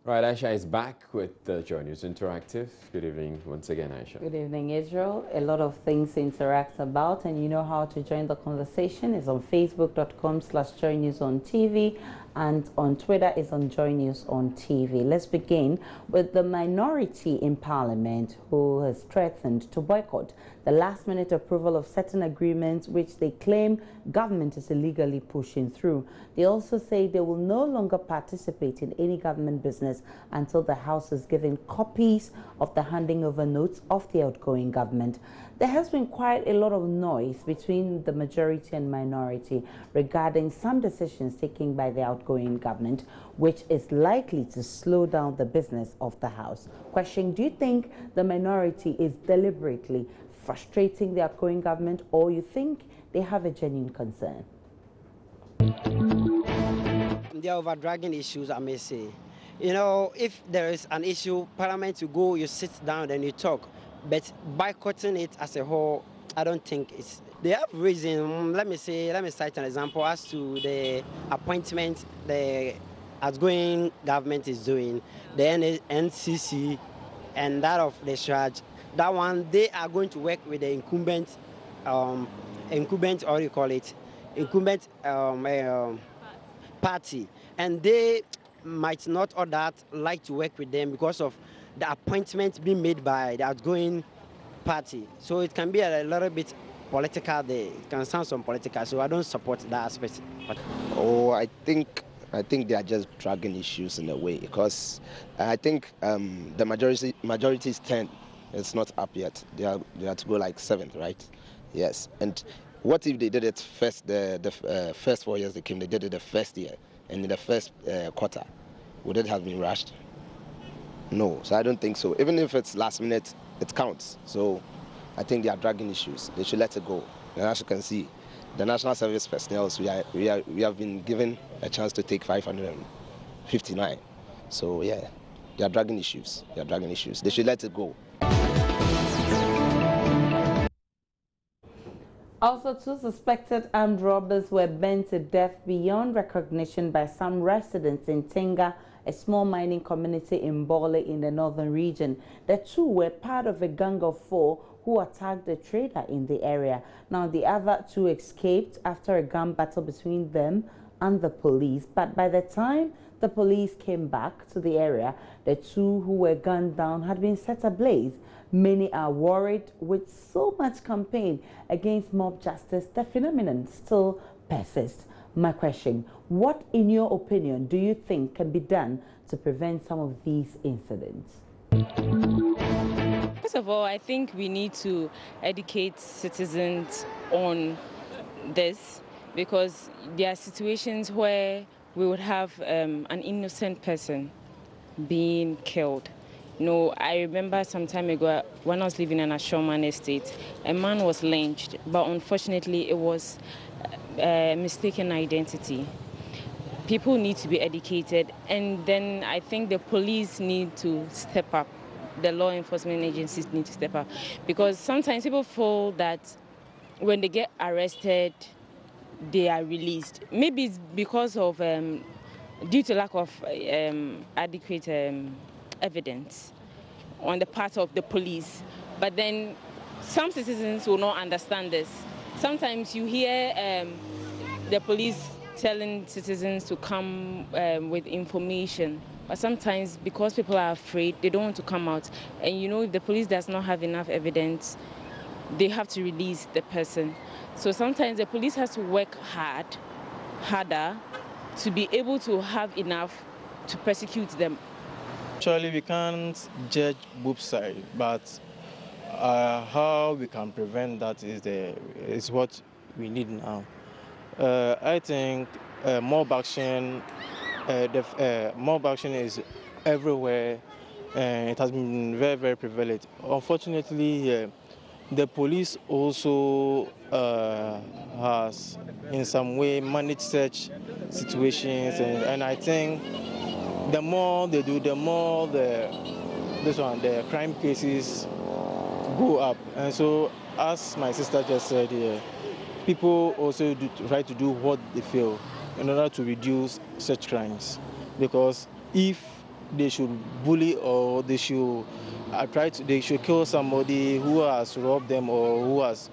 Right, Aisha is back with the Joy News Interactive. Good evening once again, Aisha. Good evening, Israel. A lot of things to interact about, and you know how to join the conversation is on facebook.com/Joy News on TV, and on Twitter is on Joy News on TV. Let's begin with the minority in Parliament who has threatened to boycott the last-minute approval of certain agreements which they claim government is illegally pushing through. They also say they will no longer participate in any government business until the House is given copies of the handing over notes of the outgoing government. There has been quite a lot of noise between the majority and minority regarding some decisions taken by the outgoing government, which is likely to slow down the business of the House. Question: do you think the minority is deliberately frustrating the outgoing government, or you think they have a genuine concern? They are overdragging issues, I may say. You know, if there is an issue, Parliament, you go, you sit down, and you talk. But boycotting it as a whole, I don't think it's. They have reason. Let me cite an example as to the appointment the outgoing government is doing, the NCC, and that of the charge. That one, they are going to work with the incumbent, or you call it, incumbent party, and they might not or that like to work with them because of the appointment being made by the outgoing party. So it can be a little bit political there. It can sound some political, so I don't support that aspect. Oh, I think they are just dragging issues in a way, because I think the majority's 10 is not up yet. They are to go like 7th, right? Yes. And what if they did it first? The first 4 years they came, they did it the first year, and in the first quarter, would it have been rushed? No. So I don't think so. Even if it's last minute, it counts. So I think they are dragging issues. They should let it go. And as you can see, the national service personnel, we have been given a chance to take 559. So yeah, they are dragging issues. They are dragging issues. They should let it go. Also, 2 suspected armed robbers were burnt to death beyond recognition by some residents in Tenga, a small mining community in Bole in the northern region. The 2 were part of a gang of 4 who attacked a trader in the area. Now, the other 2 escaped after a gun battle between them and the police. But by the time the police came back to the area, the 2 who were gunned down had been set ablaze. Many are worried with so much campaign against mob justice, the phenomenon still persists. My question: what, in your opinion, do you think can be done to prevent some of these incidents? First of all, I think we need to educate citizens on this, because there are situations where we would have an innocent person being killed. You know, I remember some time ago when I was living in a Shoman estate, a man was lynched, but unfortunately it was a mistaken identity. People need to be educated, and then I think the police need to step up. The law enforcement agencies need to step up, because sometimes people feel that when they get arrested, they are released. Maybe it's because of due to lack of adequate evidence on the part of the police. But then some citizens will not understand this. Sometimes you hear the police telling citizens to come with information, but sometimes because people are afraid, they don't want to come out. And you know, if the police does not have enough evidence, they have to release the person. So sometimes the police has to work harder to be able to have enough to prosecute them. Actually, we can't judge both sides, but how we can prevent that is what we need now. I think mob action is everywhere, and it has been very, very prevalent. Unfortunately, the police also has in some way managed such situations, and I think the more they do, the more the crime cases go up. And so, as my sister just said here, people also try to do what they feel in order to reduce such crimes. Because if they should bully or they should they should kill somebody who has robbed them or who has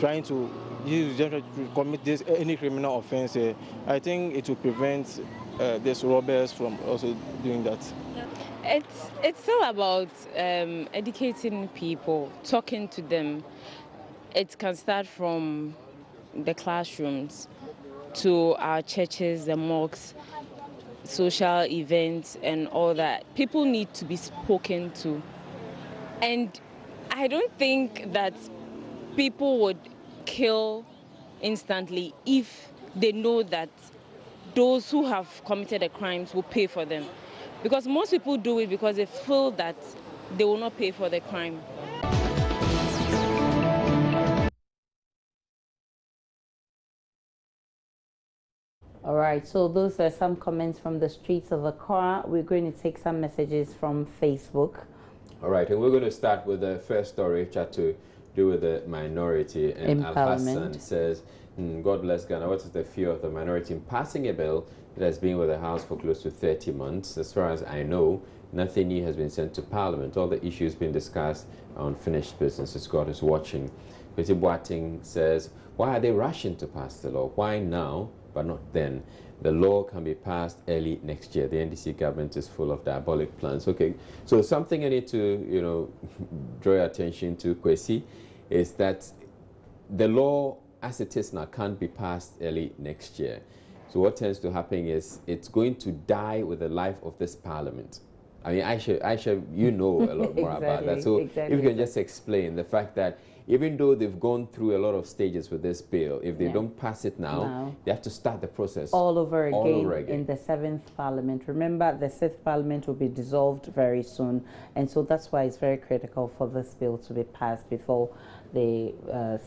trying to use them to commit any criminal offense. I think it will prevent these robbers from also doing that. It's still about educating people, talking to them. It can start from the classrooms to our churches, the mosques, social events and all that. People need to be spoken to. And I don't think that people would kill instantly if they know that those who have committed the crimes will pay for them. Because most people do it because they feel that they will not pay for the crime. All right, so those are some comments from the streets of Accra. We're going to take some messages from Facebook. All right, and we're going to start with the first story, which had to do with the minority. And Al-Hassan says, God bless Ghana. What is the fear of the minority in passing a bill that has been with the House for close to 30 months? As far as I know, nothing new has been sent to Parliament. All the issues being discussed are unfinished business. As God is watching. Kwesi Boateng says, why are they rushing to pass the law? Why now, but not then? The law can be passed early next year. The NDC government is full of diabolic plans. Okay, so something I need to, draw your attention to, Kwesi, is that the law as it is now can't be passed early next year. So what tends to happen is it's going to die with the life of this parliament. I mean, Aisha, you know a lot more about that. So if you can just explain the fact that even though they've gone through a lot of stages with this bill, if they don't pass it now, they have to start the process all over again in the 7th Parliament. Remember, the 6th Parliament will be dissolved very soon, and so that's why it's very critical for this bill to be passed before the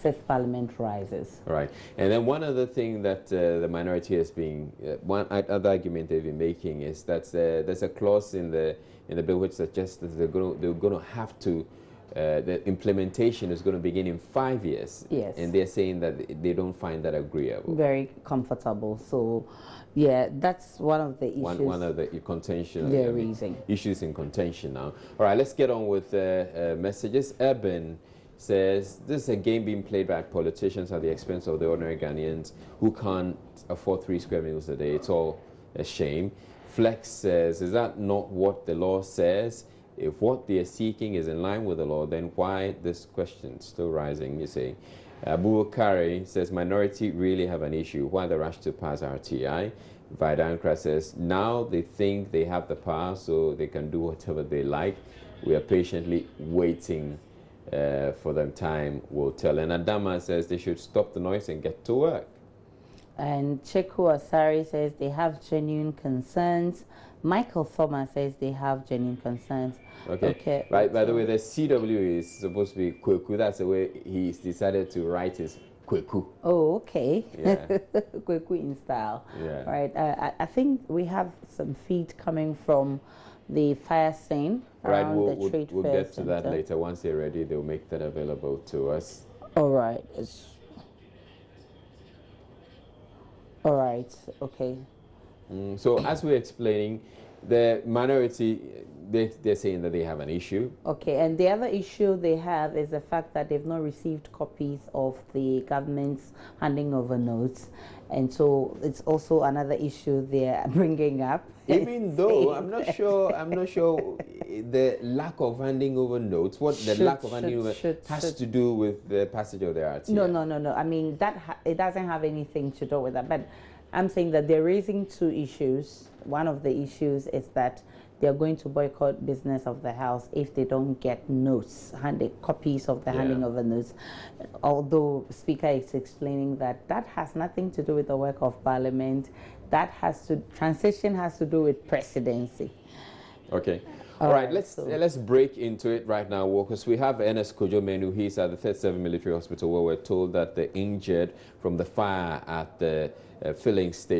6th Parliament rises. Right. And then one other thing that the minority has been, one other argument they've been making is that there's a clause in the bill which suggests that they're going to have to the implementation is going to begin in 5 years. Yes. And they're saying that they don't find that agreeable. Very comfortable. So, yeah, that's one of the issues. One of the contention. Issues in contention now. All right, let's get on with messages. Urban says, this is a game being played by politicians at the expense of the ordinary Ghanaians who can't afford 3 square meals a day. It's all a shame. Flex says, is that not what the law says? If what they are seeking is in line with the law, then why this question still rising, you say? Abu Kari says, minority really have an issue. Why the rush to pass RTI? Vidankra says, now they think they have the power, so they can do whatever they like. We are patiently waiting for them. Time will tell. And Adama says they should stop the noise and get to work. And Cheku Asari says they have genuine concerns. Michael Thomas says they have genuine concerns. Okay. Right. By the way, the CW is supposed to be Kweku. That's the way he's decided to write his Kweku. Oh, okay. Yeah. Kweku in style. Yeah. Right. I think we have some feed coming from the fire scene around the trade fair. We'll get to that later. Once they're ready, they'll make that available to us. All right. All right. Okay. So as we're explaining, the minority, they're saying that they have an issue. Okay, and the other issue they have is the fact that they've not received copies of the government's handing over notes. And so it's also another issue they're bringing up. Even though I'm not sure the lack of handing over notes, lack of handing over has to do with the passage of the RTI. No. I mean, it doesn't have anything to do with that. But I'm saying that they're raising 2 issues. One of the issues is that they're going to boycott business of the House if they don't get notes, copies of the handing over notes. Although Speaker is explaining that has nothing to do with the work of Parliament. Transition has to do with presidency. Okay. All right, let's break into it right now, because we have Ernest Kojo Menu. He's at the 37 Military Hospital, where we're told that the injured from the fire at the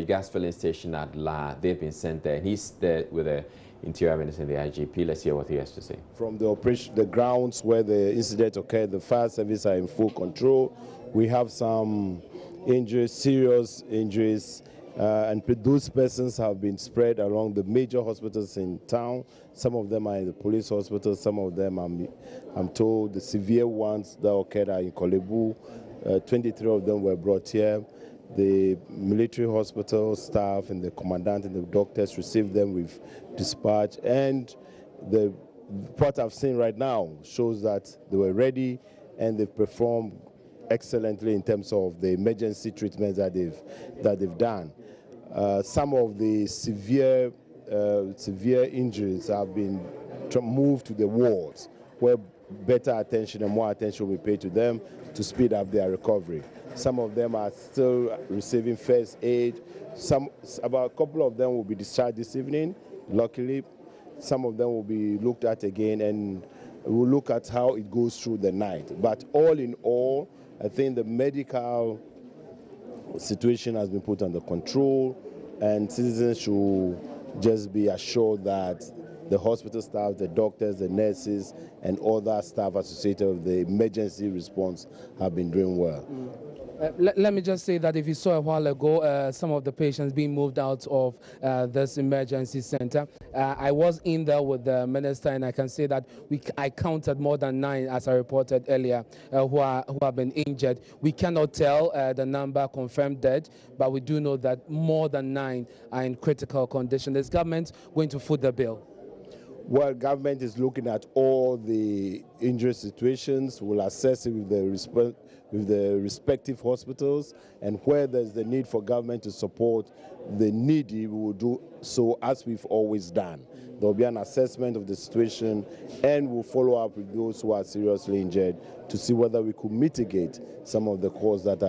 gas filling station at La, they've been sent there. And he's there with the Interior Minister and the IGP. Let's hear what he has to say. From the grounds where the incident occurred, the fire service are in full control. We have some injuries, serious injuries, and those persons have been spread along the major hospitals in town. Some of them are in the police hospitals, some of them, I'm told, the severe ones that occurred are in Kolebu. 23 of them were brought here. The military hospital staff and the commandant and the doctors received them with dispatch, and what I've seen right now shows that they were ready and they've performed excellently in terms of the emergency treatments that they've done. Some of the severe injuries have been moved to the wards, where better attention and more attention will be paid to them to speed up their recovery. Some of them are still receiving first aid. About a couple of them will be discharged this evening, luckily. Some of them will be looked at again, and we'll look at how it goes through the night. But all in all, I think the medical situation has been put under control, and citizens should just be assured that the hospital staff, the doctors, the nurses, and other staff associated with the emergency response have been doing well. Let me just say that if you saw a while ago some of the patients being moved out of this emergency center, I was in there with the minister, and I can say that I counted more than 9, as I reported earlier, who have been injured. We cannot tell the number confirmed dead, but we do know that more than 9 are in critical condition. Is government going to foot the bill? Well, government is looking at all the injury situations. We'll assess it with the respective hospitals, and where there's the need for government to support the needy, we will do so as we've always done. There will be an assessment of the situation, and we'll follow up with those who are seriously injured to see whether we could mitigate some of the costs that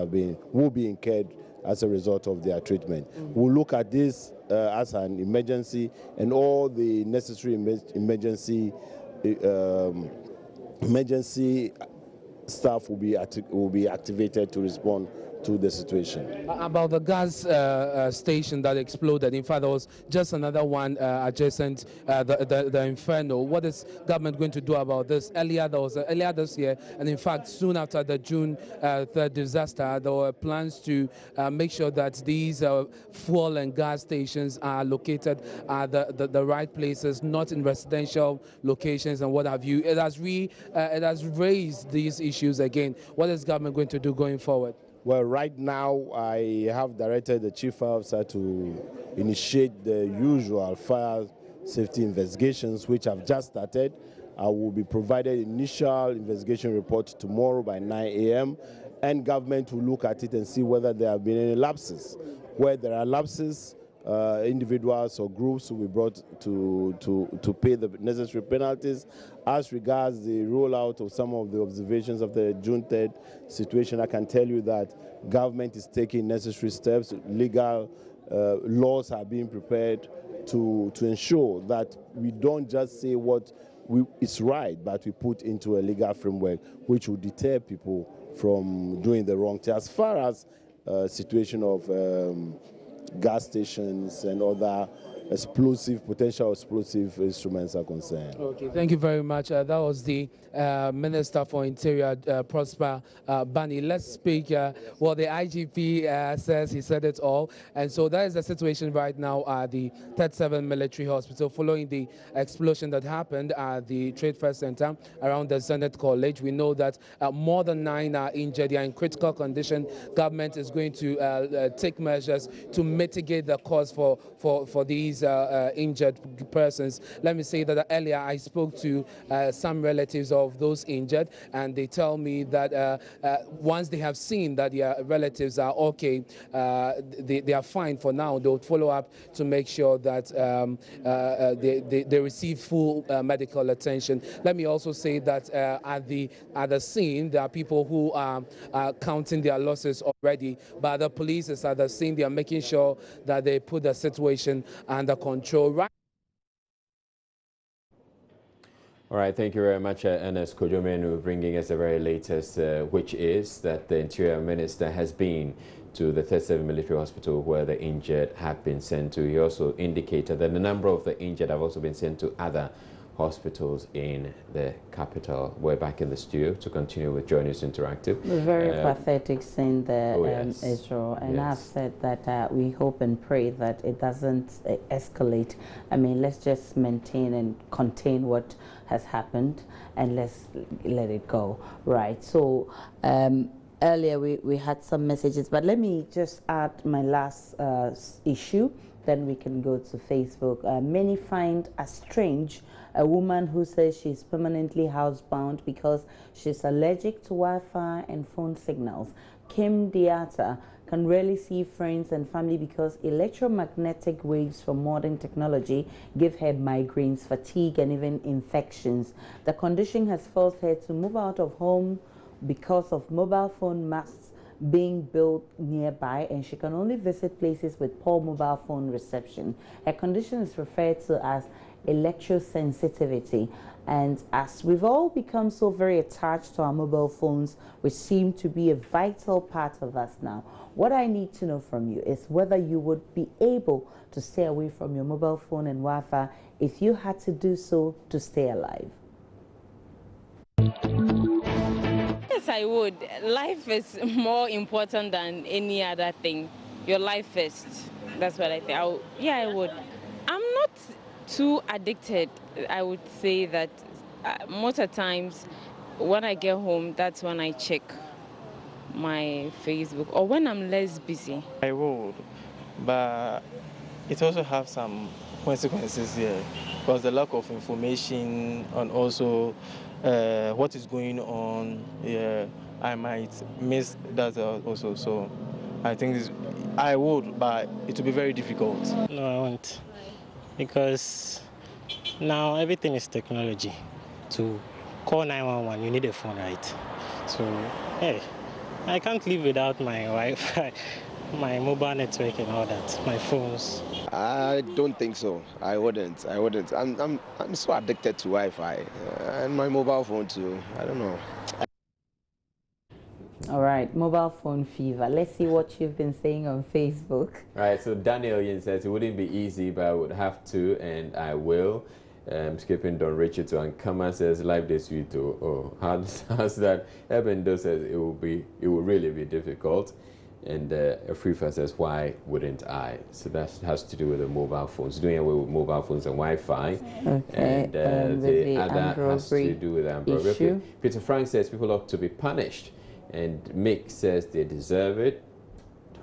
will be incurred as a result of their treatment. We'll look at this as an emergency, and all the necessary emergency staff will be activated to respond to the situation. About the gas station that exploded, in fact, there was just another one adjacent the Inferno. What is government going to do about this? Earlier this year, and in fact, soon after the June 3rd disaster, there were plans to make sure that these fuel and gas stations are located at the right places, not in residential locations and what have you. It has raised these issues again. What is government going to do going forward? Well, right now, I have directed the chief officer to initiate the usual fire safety investigations, which have just started. I will be provided initial investigation report tomorrow by 9 a.m. and government will look at it and see whether there have been any lapses. Where there are lapses, individuals or groups will be brought to pay the necessary penalties. As regards the rollout of some of the observations of the June 3rd situation, I can tell you that government is taking necessary steps. Legal laws are being prepared to ensure that we don't just say what is right, but we put into a legal framework which will deter people from doing the wrong thing. As far as situation of gas stations and other potential explosive instruments are concerned. Okay, thank you very much. That was the Minister for Interior, Prosper Bani. Let's speak. Well, the IGP says he said it all. And so that is the situation right now at the 37 Military Hospital following the explosion that happened at the Trade Fair Center around the Zenith College. We know that more than 9 are injured. They are in critical condition. Government is going to take measures to mitigate the cost for these injured persons. Let me say that earlier I spoke to some relatives of those injured, and they tell me that once they have seen that their relatives are okay, they are fine for now. They'll follow up to make sure that they receive full medical attention. Let me also say that at the scene, there are people who are counting their losses already, but the police is at the scene. They are making sure that they put the situation under control. Right. All right, thank you very much, Ernest Kojomenu, bringing us the very latest, which is that the Interior Minister has been to the 37 Military Hospital where the injured have been sent to. He also indicated that a number of the injured have also been sent to other hospitals in the capital. We're back in the studio to continue with Joy News Interactive. Very pathetic scene there, yes. Israel. And Yes. I've said that we hope and pray that it doesn't escalate. I mean, let's just maintain and contain what has happened and let's let it go. Right. So earlier we had some messages, but let me just add my last issue. Then we can go to Facebook. Many find as strange a woman who says she's permanently housebound because she's allergic to Wi-Fi and phone signals. Kim Diata can rarely see friends and family because electromagnetic waves from modern technology give her migraines, fatigue, and even infections. The condition has forced her to move out of home because of mobile phone masts being built nearby, and she can only visit places with poor mobile phone reception. Her condition is referred to as electrosensitivity, and as we've all become so very attached to our mobile phones, which seem to be a vital part of us now, what I need to know from you is whether you would be able to stay away from your mobile phone and Wi-Fi if you had to do so to stay alive. Yes, I would. Life is more important than any other thing. Your life first. That's what I think. I would. I'm not too addicted. I would say that most of the times when I get home, that's when I check my Facebook or when I'm less busy. I would, but it also has some consequences here because the lack of information and also what is going on, I might miss that also. So I think I would, but it will be very difficult. No, I won't, because now everything is technology. To call 911, you need a phone, right? So, hey, I can't live without my Wi-Fi, my mobile network and all that, my phones. I don't think so. I wouldn't. I'm so addicted to Wi-Fi and my mobile phone too. I don't know. All right, mobile phone fever. Let's see what you've been saying on Facebook. All right, so Daniel Yin says it wouldn't be easy, but I would have to, and I will. Skipping Don Richard to Ankama says live this week too. Oh, how's that? Ebendo says it will really be difficult. And Afrifa says, why wouldn't I? So that has to do with the mobile phones, doing away with mobile phones and Wi-Fi. Okay. And the other has to do with Android. Issue. Peter Frank says people ought to be punished. And Mick says they deserve it.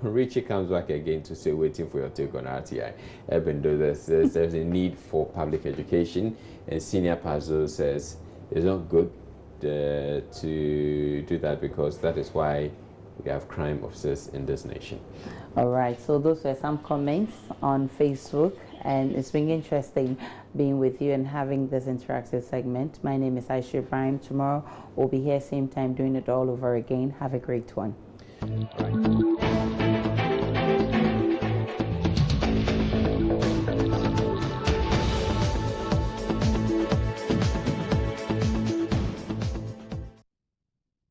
Richie comes back again to say, waiting for your take on RTI. Ebendo says there's a need for public education. And Senior Puzzle says it's not good to do that because that is why we have crime officers in this nation. All right, so those were some comments on Facebook, and it's been interesting being with you and having this interactive segment. My name is Aisha Ibrahim. Tomorrow we'll be here same time doing it all over again. Have a great one. Right.